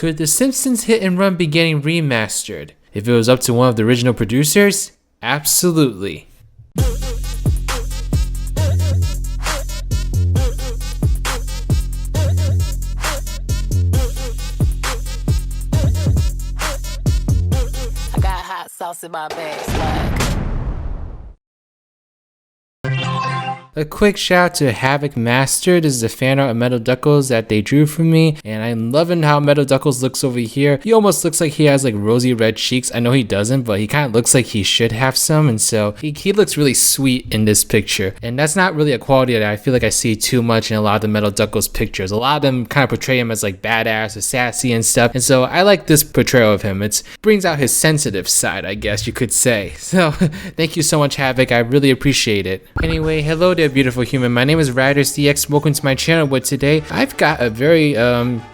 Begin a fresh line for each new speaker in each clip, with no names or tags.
Could The Simpsons Hit and Run be getting remastered? If it was up to one of the original producers, absolutely.
I got hot sauce in my bag, swag.
A quick shout out to Havoc Master. This is a fan art of Metal Duckles that they drew for me, and I'm loving how Metal Duckles looks over here. He almost looks like he has like rosy red cheeks. I know he doesn't, but he kind of looks like he should have some, and so he looks really sweet in this picture. And that's not really a quality that I feel like I see too much in a lot of the Metal Duckles pictures. A lot of them kind of portray him as like badass or sassy and stuff, and so I like this portrayal of him. It brings out his sensitive side, I guess you could say. So thank you so much, Havoc. I really appreciate it. Anyway, hello there, beautiful human. My name is RidersDX. Welcome to my channel. But today I've got a very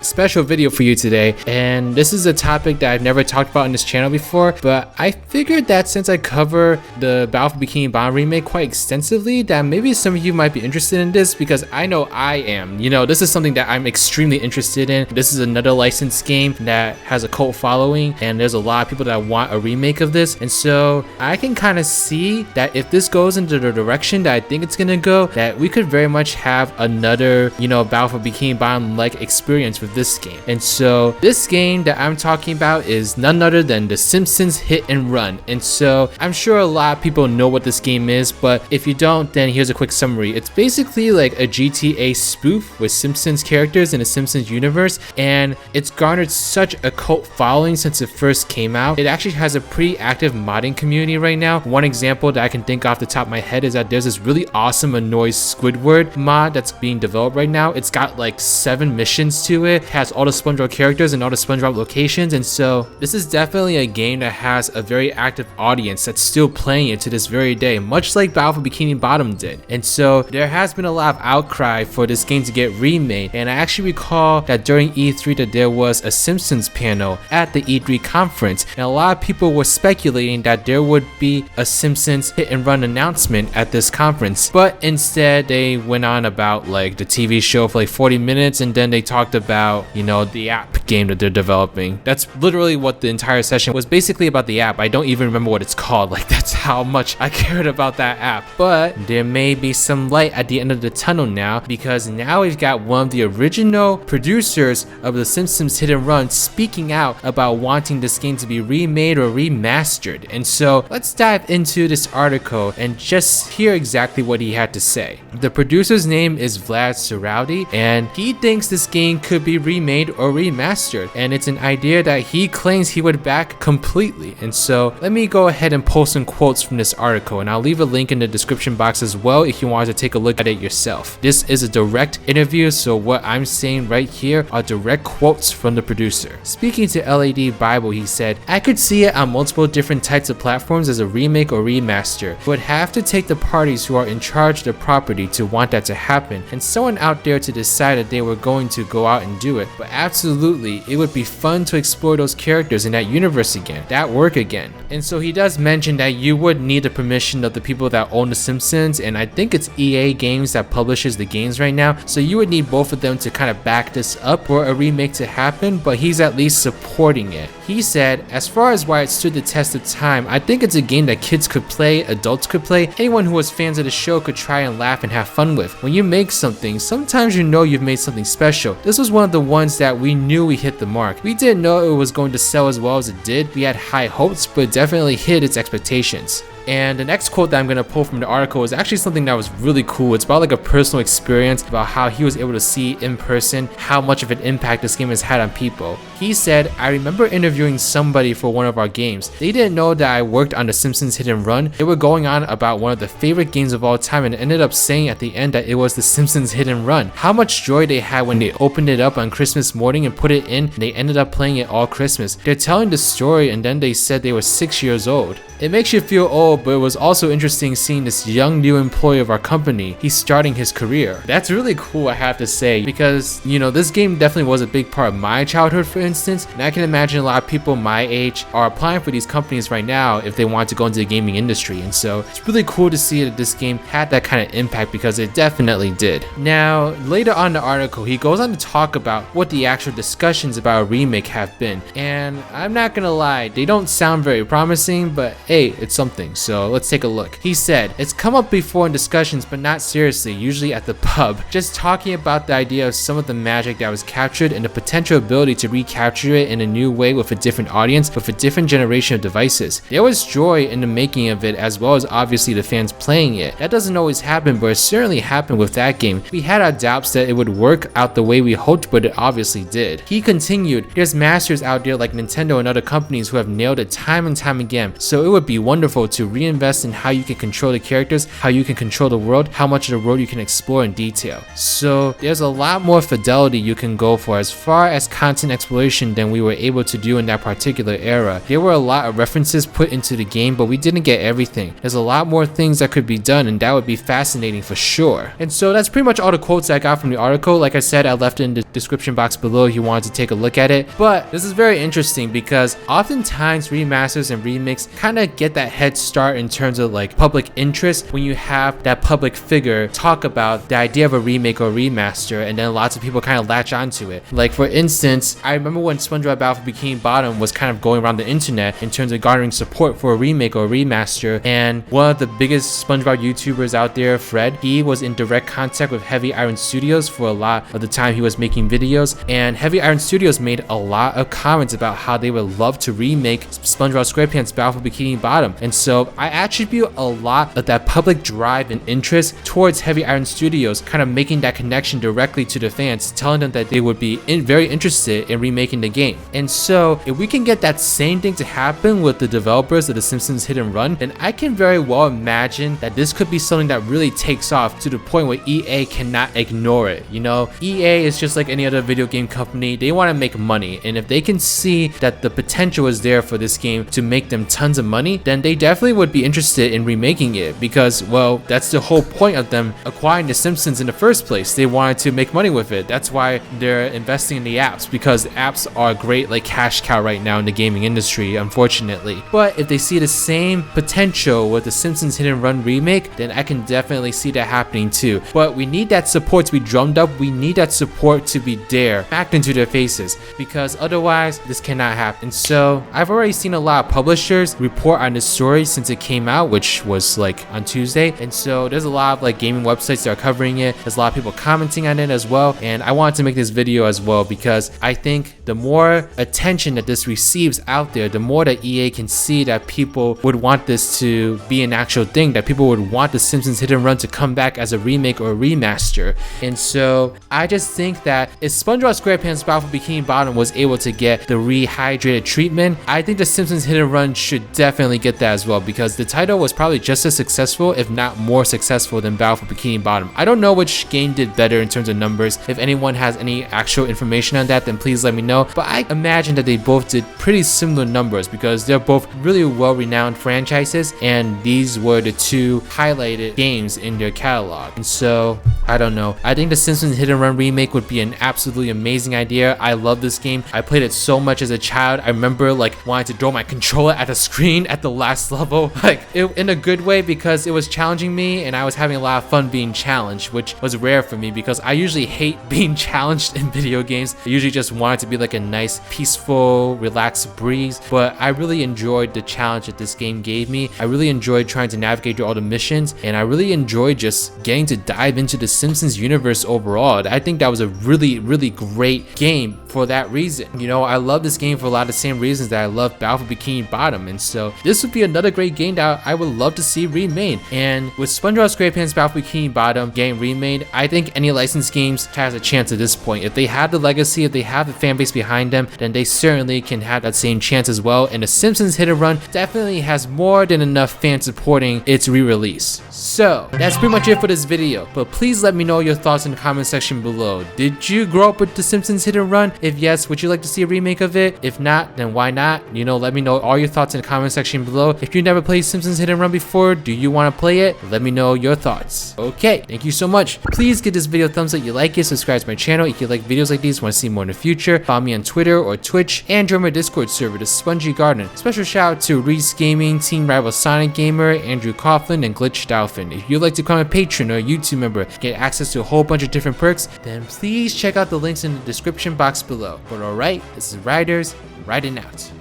special video for you today, and this is a topic that I've never talked about on this channel before, but I figured that since I cover the Battle for Bikini Bottom remake quite extensively, that maybe some of you might be interested in this, because I know I am. You know, this is something that I'm extremely interested in. This is another licensed game that has a cult following, and there's a lot of people that want a remake of this, and so I can kind of see that if this goes into the direction that I think it's gonna go, that we could very much have another, you know, Battle for Bikini Bottom like experience with this game. And so this game that I'm talking about is none other than the Simpsons Hit and Run. And so I'm sure a lot of people know what this game is, but if you don't, then here's a quick summary. It's basically like a GTA spoof with Simpsons characters in the Simpsons universe, and it's garnered such a cult following since it first came out. It actually has a pretty active modding community right now. One example that I can think off the top of my head is that there's this really awesome Annoys Squidward mod that's being developed right now. It's got like 7 missions to it, has all the SpongeBob characters and all the SpongeBob locations, and so this is definitely a game that has a very active audience that's still playing it to this very day, much like Battle for Bikini Bottom did. And so there has been a lot of outcry for this game to get remade, and I actually recall that during E3 that there was a Simpsons panel at the E3 conference, and a lot of people were speculating that there would be a Simpsons Hit and Run announcement at this conference, but instead they went on about like the TV show for like 40 minutes, and then they talked about, you know, the app game that they're developing. That's literally what the entire session was, basically about the app. I don't even remember what it's called. Like, that's how much I cared about that app. But there may be some light at the end of the tunnel now, because now we've got one of the original producers of the Simpsons Hit and Run speaking out about wanting this game to be remade or remastered. And so let's dive into this article and just hear exactly what he had to say. The producer's name is Vlad Sarauti, and he thinks this game could be remade or remastered, and it's an idea that he claims he would back completely. And so let me go ahead and post some quotes from this article, and I'll leave a link in the description box as well if you wanted to take a look at it yourself. This is a direct interview, so what I'm saying right here are direct quotes from the producer. Speaking to LAD Bible, he said, "I could see it on multiple different types of platforms as a remake or remaster. It would have to take the parties who are in charge of the property to want that to happen, and someone out there to decide that they were going to go out and do it. But absolutely, it would be fun to explore those characters in that universe again, that work again." And so he does mention that you would need the permission of the people that own The Simpsons, and I think it's EA Games that publishes the games right now, so you would need both of them to kind of back this up for a remake to happen, but he's at least supporting it. He said, "As far as why it stood the test of time, I think it's a game that kids could play, adults could play, anyone who was fans of the show could try and laugh and have fun with. When you make something, sometimes you know you've made something special. This was one of the ones that we knew we hit the mark. We didn't know it was going to sell as well as it did. We had high hopes, but it definitely hit its expectations." And the next quote that I'm going to pull from the article is actually something that was really cool. It's about like a personal experience about how he was able to see in person how much of an impact this game has had on people. He said, "I remember interviewing somebody for one of our games. They didn't know that I worked on the Simpsons Hit and Run. They were going on about one of the favorite games of all time and ended up saying at the end that it was the Simpsons Hit and Run. How much joy they had when they opened it up on Christmas morning and put it in, and they ended up playing it all Christmas. They're telling the story, and then they said they were 6 years old. It makes you feel old, but it was also interesting seeing this young new employee of our company. He's starting his career. That's really cool, I have to say, because you know, this game definitely was a big part of my childhood, for instance, and I can imagine a lot of people my age are applying for these companies right now if they want to go into the gaming industry. And so it's really cool to see that this game had that kind of impact, because it definitely did. Now, later on in the article, he goes on to talk about what the actual discussions about a remake have been, and I'm not gonna lie, they don't sound very promising, but hey, it's something, so let's take a look. He said, "It's come up before in discussions, but not seriously, usually at the pub, just talking about the idea of some of the magic that was captured and the potential ability to recapture it in a new way with a different audience, with a different generation of devices. There was joy in the making of it, as well as obviously the fans playing it. That doesn't always happen, but it certainly happened with that game. We had our doubts that it would work out the way we hoped, but it obviously did." He continued, "There's masters out there like Nintendo and other companies who have nailed it time and time again, so it would be wonderful to reinvest in how you can control the characters, how you can control the world, how much of the world you can explore in detail. So there's a lot more fidelity you can go for as far as content exploration than we were able to do in that particular era. There were a lot of references put into the game, but we didn't get everything. There's a lot more things that could be done, and that would be fascinating for sure." And so that's pretty much all the quotes I got from the article. Like I said, I left it in the description box below if you wanted to take a look at it. But this is very interesting because oftentimes remasters and remakes kind of get that head start in terms of like public interest when you have that public figure talk about the idea of a remake or remaster, and then lots of people kind of latch onto it. Like for instance, I remember when SpongeBob Battle for Bikini Bottom was kind of going around the internet in terms of garnering support for a remake or a remaster, and one of the biggest SpongeBob YouTubers out there, Fred, he was in direct contact with Heavy Iron Studios for a lot of the time he was making videos, and Heavy Iron Studios made a lot of comments about how they would love to remake SpongeBob SquarePants Battle for Bikini Bottom. And so I attribute a lot of that public drive and interest towards Heavy Iron Studios, kind of making that connection directly to the fans, telling them that they would be very interested in remaking the game. And so if we can get that same thing to happen with the developers of the Simpsons Hit and Run, then I can very well imagine that this could be something that really takes off to the point where EA cannot ignore it. You know, EA is just like any other video game company. They want to make money, and if they can see that the potential is there for this game to make them tons of money, then they definitely would be interested in remaking it, because well, that's the whole point of them acquiring the Simpsons in the first place. They wanted to make money with it. That's why they're investing in the apps, because apps are a great like cash cow right now in the gaming industry, unfortunately. But if they see the same potential with the Simpsons Hit and Run remake, then I can definitely see that happening too. But we need that support to be drummed up. We need that support to be there, backed into their faces, because otherwise this cannot happen. So I've already seen a lot of publishers report on this story since it came out, which was like on Tuesday. And so there's a lot of like gaming websites that are covering it. There's a lot of people commenting on it as well. And I wanted to make this video as well because I think the more attention that this receives out there, the more that EA can see that people would want this to be an actual thing, that people would want the Simpsons Hit and Run to come back as a remake or a remaster. And so I just think that if SpongeBob SquarePants Battle for Bikini Bottom was able to get the rehydrated treatment, I think the Simpsons Hit and Run should definitely get that as well, because the title was probably just as successful, if not more successful, than Battle for Bikini Bottom. I don't know which game did better in terms of numbers. If anyone has any actual information on that, then please let me know. But I imagine that they both did pretty similar numbers because they're both really well-renowned franchises, and these were the two highlighted games in their catalog. And so I don't know. I think the Simpsons Hit and Run remake would be an absolutely amazing idea. I love this game. I played it so much as a child. I remember like wanting to throw my controller at the screen at the last level, like in a good way, because it was challenging me and I was having a lot of fun being challenged, which was rare for me because I usually hate being challenged in video games. I usually just want it to be like a nice, peaceful, relaxed breeze. But I really enjoyed the challenge that this game gave me. I really enjoyed trying to navigate through all the missions, and I really enjoyed just getting to dive into the Simpsons universe overall. I think that was a really, really great game for that reason. You know, I love this game for a lot of the same reasons that I love Battle for Bikini Bottom, and so this would be another great game that I would love to see remade. And with SpongeBob SquarePants Battle for Bikini Bottom getting remade, I think any licensed games has a chance at this point. If they have the legacy, if they have the fan base behind them, then they certainly can have that same chance as well. And the Simpsons Hit and Run definitely has more than enough fans supporting its re-release. So that's pretty much it for this video, but please let me know your thoughts in the comment section below. Did you grow up with the Simpsons Hit and Run? If yes, would you like to see a remake of it? If not, then why not? You know, let me know all your thoughts in the comment section below. If you never played Simpsons Hit and Run before, do you want to play it? Let me know your thoughts. Okay, thank you so much. Please give this video a thumbs up if you like it, subscribe to my channel if you like videos like these, want to see more in the future. Follow me on Twitter or Twitch, and join my Discord server, the Spongy Garden. Special shout out to Reese Gaming, Team Rival Sonic Gamer, Andrew Coughlin, and Glitch Dolphin. If you'd like to become a patron or a YouTube member, get access to a whole bunch of different perks, then please check out the links in the description box below. But alright, this is Riders, riding out.